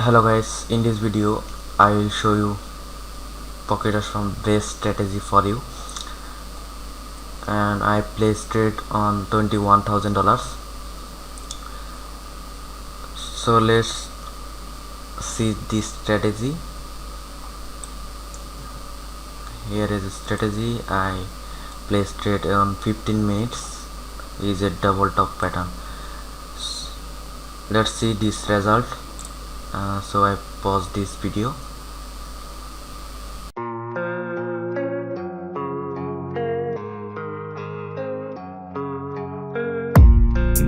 Hello guys, in this video I will show you Poket from best strategy for you, and I placed it on $21,000. So let's see this strategy. Here is a strategy. I placed it on 15 minutes. Is a double top pattern. Let's see this result. So I pause this video.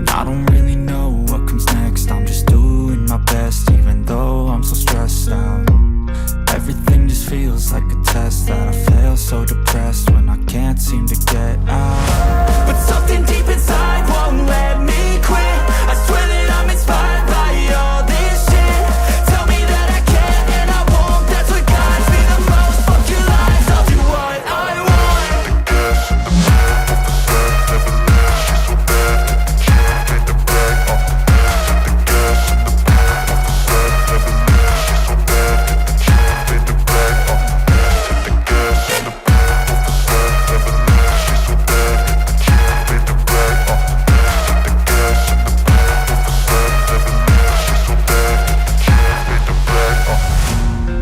I don't really know what comes next. I'm just doing my best, even though I'm so stressed out. Everything just feels like a test that I fail, so depressed when I can't seem to get out. But something deep inside won't let me quit. I swear that I'm inspired by all this shit. Tell me that I can and I won't. That's what guides me the most. Fuck your lies, I'll do what I want.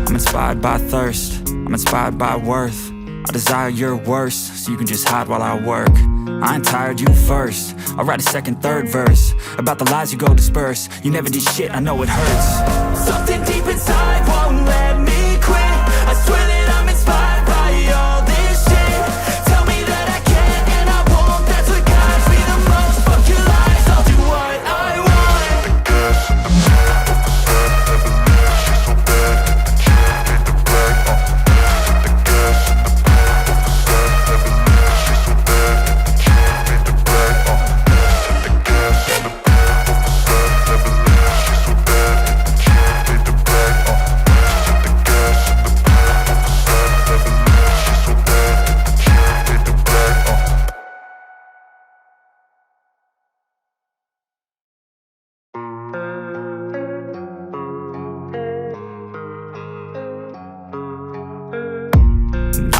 I'm inspired by thirst, I'm inspired by worth. I desire your worst, so you can just hide while I work. I ain't tired, you first. I'll write a second, third verse about the lies you go disperse. You never did shit, I know it hurts. Something deep inside won't let me quit. I swear that I'm inspired by all this shit. Tell me that I can and I won't. That's what guides me the most. Fuck your lies, I'll do what I want.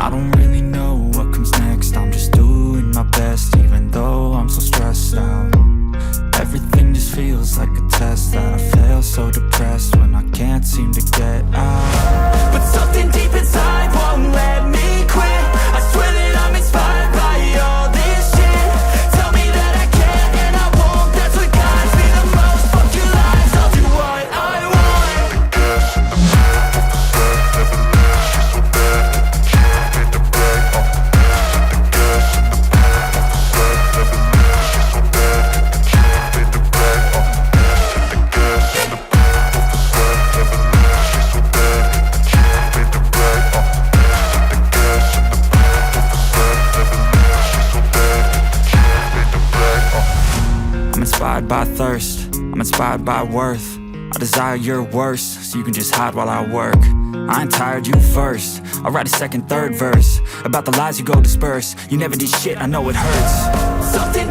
I don't really know what comes next. I'm just doing my best, even though I'm so stressed out. Everything just feels like a test that I fail, so depressed when I can't seem to get out. But something deep inside won't let me quit. I swear that I'm inspired by all this shit. Tell me that I can and I won't. That's what guides me the most. Fuck your lies, I'll do what I want. I'm inspired by thirst, I'm inspired by worth. I desire your worst, so you can just hide while I work. I ain't tired, you first. I'll write a second, third verse about the lies you go disperse. You never did shit, I know it hurts. Something